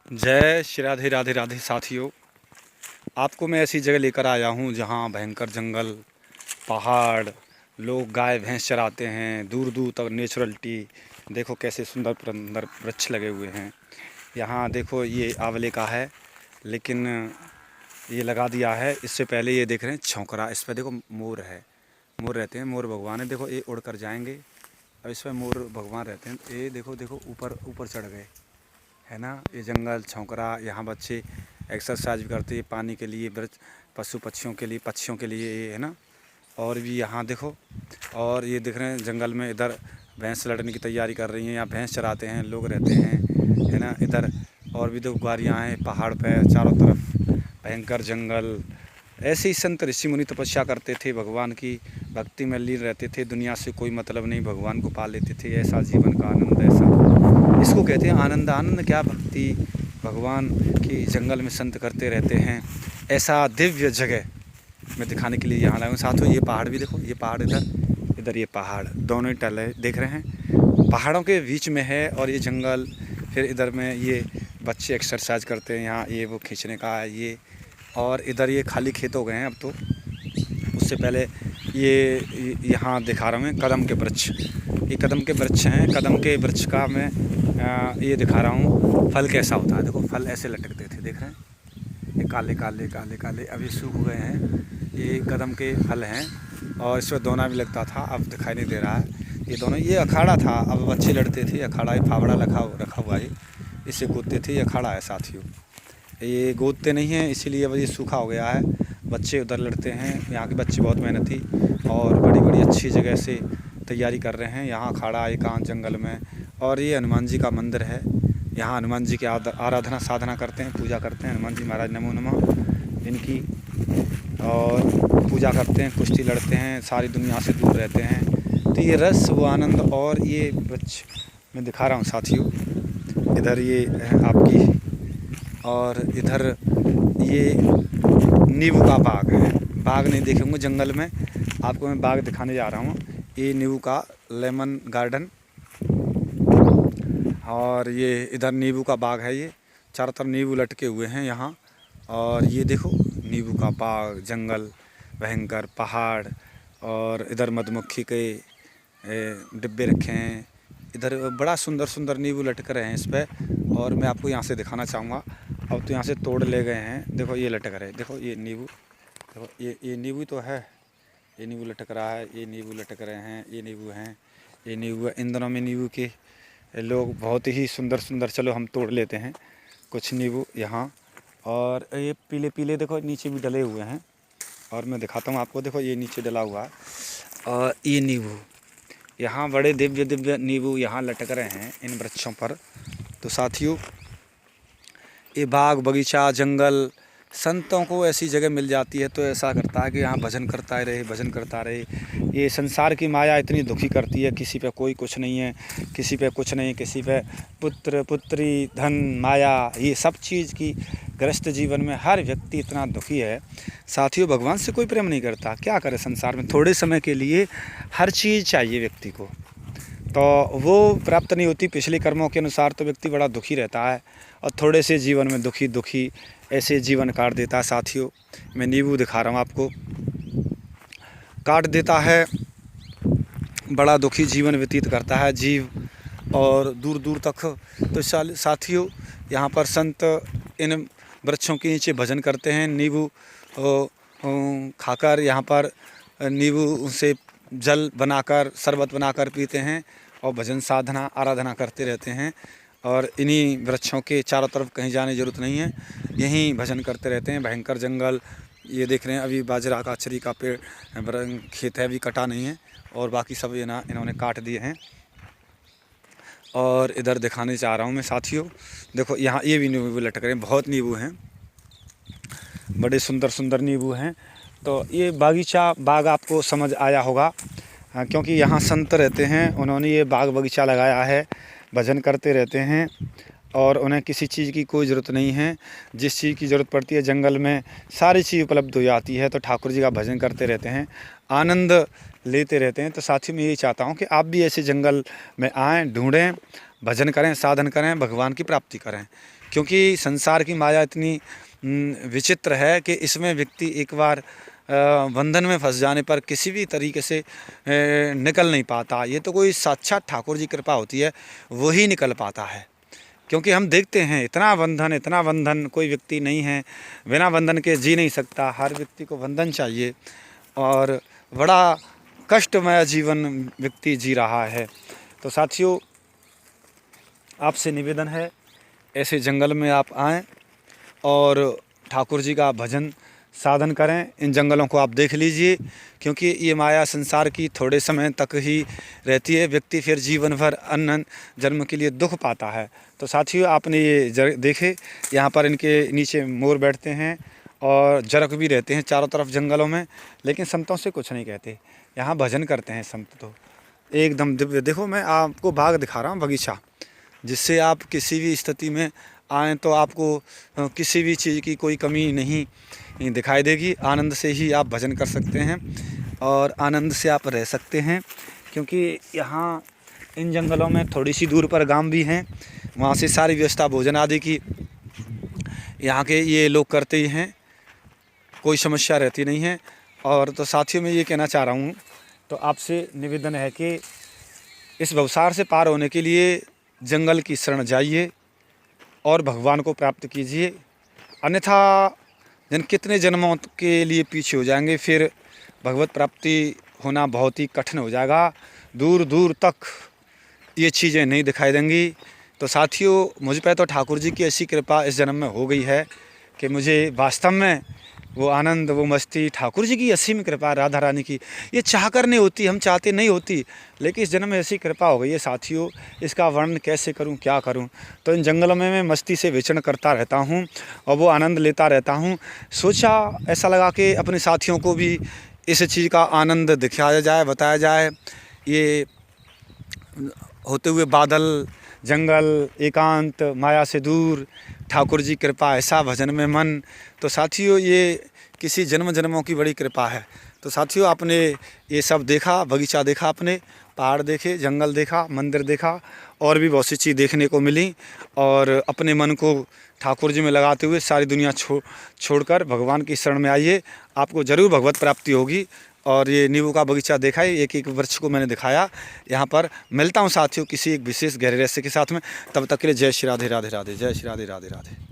जय श्री राधे राधे राधे साथियों। आपको मैं ऐसी जगह लेकर आया हूँ जहाँ भयंकर जंगल, पहाड़, लोग गाय भैंस चराते हैं। दूर दूर तक नेचुरलिटी देखो, कैसे सुंदर सुंदर वृक्ष लगे हुए हैं। यहाँ देखो, ये आंवले का है, लेकिन ये लगा दिया है। इससे पहले ये देख रहे हैं छौंकरा, इस पर देखो मोर है, मोर रहते हैं, मोर भगवान है। देखो ये उड़ कर जाएंगे, अब इस पर मोर भगवान रहते हैं। ये देखो देखो ऊपर ऊपर चढ़ गए, है ना। ये जंगल छौंकरा, यहाँ बच्चे एक्सरसाइज भी करते हैं पानी के लिए, पशु पक्षियों के लिए, पक्षियों के लिए, ये है ना। और भी यहाँ देखो, और ये देख रहे हैं जंगल में इधर भैंस लड़ने की तैयारी कर रही हैं। यहाँ भैंस चराते हैं, लोग रहते हैं, है ना। इधर और भी दो गाड़ियाँ हैं, पहाड़ पे चारों तरफ भयंकर जंगल। ऐसे ही संत ऋषि मुनि तपस्या करते थे, भगवान की भक्ति में लीन रहते थे, दुनिया से कोई मतलब नहीं, भगवान को पा लेते थे। ऐसा जीवन का आनंद, ऐसा इसको कहते हैं आनंद। आनंद क्या, भक्ति भगवान की जंगल में संत करते रहते हैं। ऐसा दिव्य जगह मैं दिखाने के लिए यहाँ लाया हूँ। साथियों ये पहाड़ भी देखो, ये पहाड़ इधर, इधर ये पहाड़, दोनों ही टल है, देख रहे हैं, पहाड़ों के बीच में है। और ये जंगल, फिर इधर में ये बच्चे एक्सरसाइज करते हैं, यहाँ ये वो खींचने का है ये। और इधर ये खाली खेत हो गए हैं अब तो। उससे पहले ये यहाँ दिखा रहा हूँ मैं कदम के वृक्ष, ये कदम के वृक्ष हैं। कदम के वृक्ष का मैं ये दिखा रहा हूँ फल कैसा होता है। देखो फल ऐसे लटकते थे, देख रहे हैं, ये काले काले काले काले, अभी सूख गए हैं। ये कदम के फल हैं, और इस पर दोना भी लगता था, अब दिखाई नहीं दे रहा है। ये दोनों, ये अखाड़ा था, अब बच्चे लड़ते थे। अखाड़ा, ये फावड़ा रखा हुआ है, इसे कूदते थे। ये अखाड़ा है साथियों, ये गोदते नहीं हैं, इसीलिए अब ये सूखा हो गया है। बच्चे उधर लड़ते हैं, यहाँ के बच्चे बहुत मेहनती और बड़ी बड़ी अच्छी जगह से तैयारी कर रहे हैं। यहाँ खड़ा एकांत जंगल में। और ये हनुमान जी का मंदिर है, यहाँ हनुमान जी की आराधना साधना करते हैं, पूजा करते हैं। हनुमान जी महाराज नमो नमः इनकी, और पूजा करते हैं, कुश्ती लड़ते हैं, सारी दुनिया से दूर रहते हैं। तो ये रस, वो आनंद, और ये वृक्ष मैं दिखा रहा हूँ साथियों। इधर ये है आपकी, और इधर ये नींबू का बाग है। बाग नहीं देखे होंगे जंगल में, आपको मैं बाग दिखाने जा रहा हूँ। ये नींबू का लेमन गार्डन, और ये इधर नींबू का बाग है। ये चारों तरफ नींबू लटके हुए हैं यहाँ। और ये देखो नींबू का बाग, जंगल, भयंकर पहाड़, और इधर मधुमक्खी के डिब्बे रखे हैं। इधर बड़ा सुंदर सुंदर नींबू लटक रहे हैं इस पर, और मैं आपको यहाँ से दिखाना चाहूँगा। अब तो यहाँ से तोड़ ले गए हैं, देखो ये लटक रहे हैं, देखो ये नींबू, देखो ये नींबू तो है, ये नींबू लटक रहा है, ये नींबू लटक रहे हैं, ये नींबू हैं, ये नींबू है। इन दोनों में नींबू के लोग बहुत ही सुंदर सुंदर, चलो हम तोड़ लेते हैं कुछ नींबू यहाँ। और ये पीले पीले देखो नीचे भी डले हुए हैं, और मैं दिखाता हूँ आपको। देखो ये नीचे डला हुआ है, और ये नींबू, यहाँ बड़े दिव्य दिव्य नींबू यहाँ लटक रहे हैं इन वृक्षों पर। तो साथियों ये बाग बगीचा जंगल, संतों को ऐसी जगह मिल जाती है तो ऐसा करता है कि यहाँ भजन करता रहे, भजन करता रहे। ये संसार की माया इतनी दुखी करती है, किसी पे कोई कुछ नहीं है, किसी पे कुछ नहीं, किसी पे पुत्र पुत्री धन माया, ये सब चीज़ की ग्रस्त जीवन में हर व्यक्ति इतना दुखी है साथियों। भगवान से कोई प्रेम नहीं करता, क्या करे संसार में। थोड़े समय के लिए हर चीज़ चाहिए व्यक्ति को, तो वो प्राप्त नहीं होती पिछले कर्मों के अनुसार, तो व्यक्ति बड़ा दुखी रहता है, और थोड़े से जीवन में दुखी दुखी ऐसे जीवन काट देता है साथियों। मैं नींबू दिखा रहा हूँ आपको, काट देता है, बड़ा दुखी जीवन व्यतीत करता है जीव, और दूर दूर तक। तो साथियों यहाँ पर संत इन वृक्षों के नीचे भजन करते हैं, नींबू खाकर, यहाँ पर नींबू से जल बनाकर, शरबत बनाकर पीते हैं, और भजन साधना आराधना करते रहते हैं। और इन्हीं वृक्षों के चारों तरफ कहीं जाने की ज़रूरत नहीं है, यहीं भजन करते रहते हैं। भयंकर जंगल, ये देख रहे हैं अभी बाजरा का चरी का पेड़ खेत है, अभी कटा नहीं है, और बाकी सब ये ना इन्होंने काट दिए हैं। और इधर दिखाने चाह रहा हूँ मैं साथियों, देखो यहाँ ये भी नींबू लटक रहे हैं, बहुत नींबू हैं, बड़े सुंदर सुंदर नींबू हैं। तो ये बागीचा बाग आपको समझ आया होगा, क्योंकि यहाँ संत रहते हैं, उन्होंने ये बाग बगीचा लगाया है, भजन करते रहते हैं, और उन्हें किसी चीज़ की कोई ज़रूरत नहीं है। जिस चीज़ की ज़रूरत पड़ती है जंगल में सारी चीज़ उपलब्ध हो जाती है, तो ठाकुर जी का भजन करते रहते हैं, आनंद लेते रहते हैं। तो साथियों मैं यही चाहता हूँ कि आप भी ऐसे जंगल में आएँ, ढूंढें, भजन करें, साधन करें, भगवान की प्राप्ति करें, क्योंकि संसार की माया इतनी विचित्र है कि इसमें व्यक्ति एक बार बंधन में फंस जाने पर किसी भी तरीके से निकल नहीं पाता। ये तो कोई साक्षात ठाकुर जी कृपा होती है, वही निकल पाता है। क्योंकि हम देखते हैं इतना बंधन कोई व्यक्ति नहीं है बिना बंधन के जी नहीं सकता। हर व्यक्ति को बंधन चाहिए और बड़ा कष्टमय जीवन व्यक्ति जी रहा है। तो साथियों, आपसे निवेदन है, ऐसे जंगल में आप आएँ और ठाकुर जी का भजन साधन करें। इन जंगलों को आप देख लीजिए, क्योंकि ये माया संसार की थोड़े समय तक ही रहती है। व्यक्ति फिर जीवन भर अनंत जन्म के लिए दुख पाता है। तो साथियों, आपने ये देखे, यहाँ पर इनके नीचे मोर बैठते हैं और जरक भी रहते हैं चारों तरफ जंगलों में, लेकिन संतों से कुछ नहीं कहते। यहाँ भजन करते हैं संत, तो एकदम दिव्य। देखो, मैं आपको बाग दिखा रहा हूँ, बगीचा, जिससे आप किसी भी स्थिति में आएँ तो आपको किसी भी चीज़ की कोई कमी नहीं दिखाई देगी। आनंद से ही आप भजन कर सकते हैं और आनंद से आप रह सकते हैं। क्योंकि यहाँ इन जंगलों में थोड़ी सी दूर पर गांव भी हैं, वहाँ से सारी व्यवस्था भोजन आदि की यहाँ के ये लोग करते ही हैं, कोई समस्या रहती नहीं है। और तो साथियों, मैं ये कहना चाह रहा हूँ, तो आपसे निवेदन है कि इस भवसागर से पार होने के लिए जंगल की शरण जाइए और भगवान को प्राप्त कीजिए। अन्यथा कितने जन्मों के लिए पीछे हो जाएंगे, फिर भगवत प्राप्ति होना बहुत ही कठिन हो जाएगा। दूर दूर तक ये चीज़ें नहीं दिखाई देंगी। तो साथियों, मुझ पर तो ठाकुर जी की ऐसी कृपा इस जन्म में हो गई है कि मुझे वास्तव में वो आनंद, वो मस्ती ठाकुर जी की असीम कृपा, राधा रानी की, ये चाह कर नहीं होती, हम चाहते नहीं होती, लेकिन इस जन्म में ऐसी कृपा हो गई है साथियों, इसका वर्णन कैसे करूं, क्या करूं। तो इन जंगलों में मैं मस्ती से विचरण करता रहता हूं और वो आनंद लेता रहता हूं। सोचा, ऐसा लगा कि अपने साथियों को भी इस चीज़ का आनंद दिखाया जाए, बताया जाए। ये होते हुए बादल, जंगल, एकांत, माया से दूर, ठाकुर जी कृपा, ऐसा भजन में मन। तो साथियों, ये किसी जन्म जन्मों की बड़ी कृपा है। तो साथियों, आपने ये सब देखा, बगीचा देखा, आपने पहाड़ देखे, जंगल देखा, मंदिर देखा, और भी बहुत सी चीज़ देखने को मिली। और अपने मन को ठाकुर जी में लगाते हुए सारी दुनिया छोड़कर भगवान की शरण में आइए, आपको ज़रूर भगवत प्राप्ति होगी। और ये नींबू का बगीचा देखा है, एक एक वृक्ष को मैंने दिखाया। यहाँ पर मिलता हूँ साथियों किसी एक विशेष गहरे रहस्य के साथ में। तब तक के लिए जय श्री राधे राधे राधे, जय श्री राधे राधे राधे।